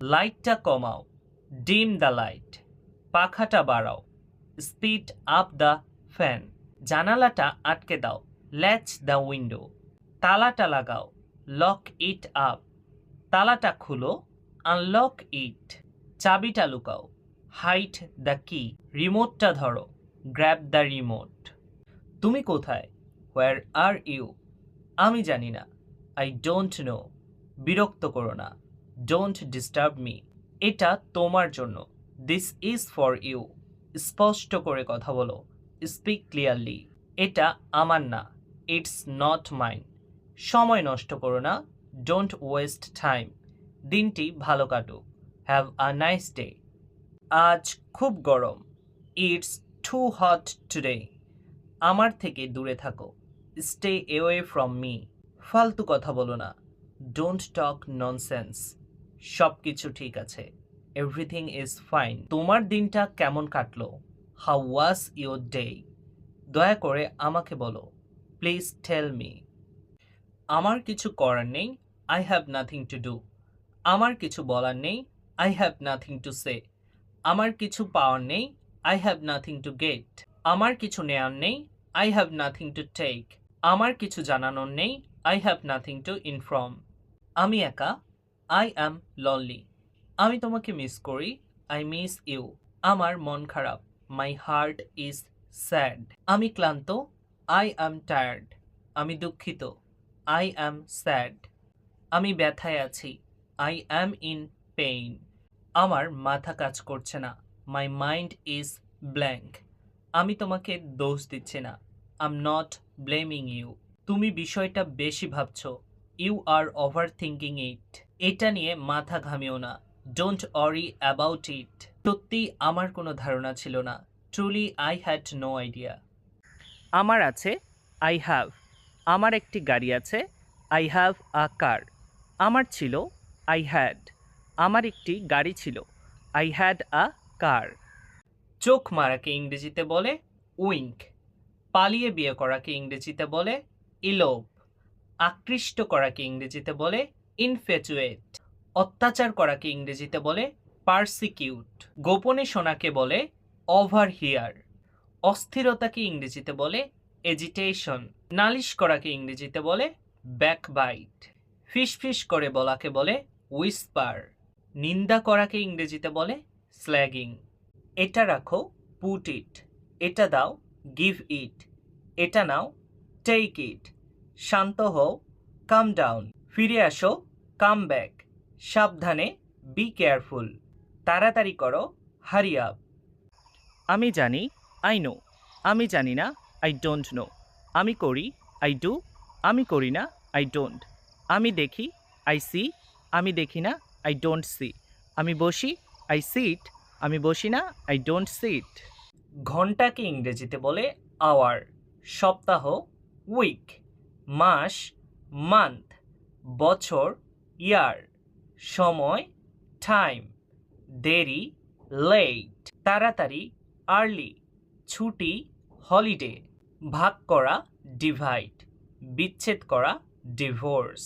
লাইটটা কমাও, ডিম দ্য লাইট। পাখাটা বাড়াও, স্পিড আপ দ্য ফ্যান। জানালাটা আটকে দাও, ল্যাচ দ্য উইন্ডো। তালাটা লাগাও, লক ইট আপ। তালাটা খুলো, আনলক ইট। চাবিটা লুকাও, হাইড দ্য কি। রিমোটটা ধরো, গ্র্যাব দ্য রিমোট। তুমি কোথায়? হোয়ার আর ইউ? আমি জানি না, আই ডোন্ট নো। বিরক্ত করো না, ডোন্ট ডিস্টার্ব মি। এটা তোমার জন্য, দিস ইজ ফর ইউ। স্পষ্ট করে কথা বলো, স্পিক ক্লিয়ারলি। এটা আমার না, ইটস নট মাইন। সময় নষ্ট করো না, ডোন্ট ওয়েস্ট টাইম। দিনটি ভালো কাটুক, হ্যাভ আ নাইস ডে। আজ খুব গরম, ইটস টু হট টুডে। আমার থেকে দূরে থাকো, স্টে অ্যাওয়ে ফ্রম মি। ফালতু কথা বলো না, ডোন্ট টক ননসেন্স। সব কিছু ঠিক আছে, এভরিথিং ইজ ফাইন। তোমার দিনটা কেমন কাটলো? How was your day? দয়া করে আমাকে বলো, প্লিজ টেল মি। আমার কিছু করার নেই, I have nothing to do. আমার কিছু বলার নেই, I have nothing to say. আমার কিছু পাওয়ার নেই, I have nothing to get. আমার কিছু নেয়ার নেই, I have nothing to take. আমার কিছু জানানোর নেই, I have nothing to inform. আমি একা, আই অ্যাম লনলি। আমি তোমাকে মিস করি, আই মিস ইউ। আমার মন খারাপ, মাই হার্ট ইজ স্যাড। আমি ক্লান্ত, আই অ্যাম টায়ার্ড। আমি দুঃখিত, আই অ্যাম স্যাড। আমি ব্যথায় আছি, আই অ্যাম ইন পেইন। আমার মাথা কাজ করছে না, মাই মাইন্ড ইজ ব্ল্যাঙ্ক। আমি তোমাকে দোষ দিচ্ছি না, I am not blaming you. তুমি বিষয়টা বেশি ভাবছো, you are overthinking it. এটা নিয়ে মাথা ঘামিও না, ডোন্ট ওয়ারি অ্যাবাউট ইট। সত্যি আমার কোনো ধারণা ছিল না, truly I had no idea. আমার আছে, আই হ্যাভ। আমার একটি গাড়ি আছে, আই হ্যাভ আ কার। আমার ছিল, আই হ্যাড। আমার একটি গাড়ি ছিল, আই হ্যাড আ কার। চোখ মারাকে ইংরেজিতে বলে উইঙ্ক। পালিয়ে বিয়ে করাকে ইংরেজিতে বলে ইলোপ। আকৃষ্ট করাকে ইংরেজিতে বলে ইনফ্যাচুয়েট। অত্যাচার করাকে ইংরেজিতে বলে পারসিকিউট। গোপনে শোনাকে বলে ওভার হিয়ার। অস্থিরতাকে ইংরেজিতে বলে এজিটেশন। নালিশ করাকে ইংরেজিতে বলে ব্যাকবাইট। ফিসফিস করে বলাকে বলে হুইসপার। নিন্দা করাকে ইংরেজিতে বলে স্ল্যাগিং। এটা রাখো, পুট ইট। এটা দাও, গিভ ইট। এটা নাও, টেক ইট। শান্ত হও, কাম ডাউন। ফিরে আসো, কাম ব্যাক। সাবধানে, বি কেয়ারফুল। তাড়াতাড়ি করো, হারি আপ। আমি জানি, আই নো। আমি জানি না, আই ডোন্ট নো। আমি করি, আই ডু। আমি করি না, আই ডোন্ট। আমি দেখি, আই সি। আমি দেখি না, আই ডোন্ট সি। আমি বসি, আই সিট। আমি বসি না, আই ডোন্ট সিট। ঘন্টাকে ইংরেজিতে বলে আওয়ার। সপ্তাহ, উইক। মাস, মান্থ। বছর, ইয়ার। সময়, টাইম। দেরি, লেট। তাড়াতাড়ি, আর্লি। ছুটি, হলিডে। ভাগ করা, ডিভাইড। বিচ্ছেদ করা, ডিভোর্স।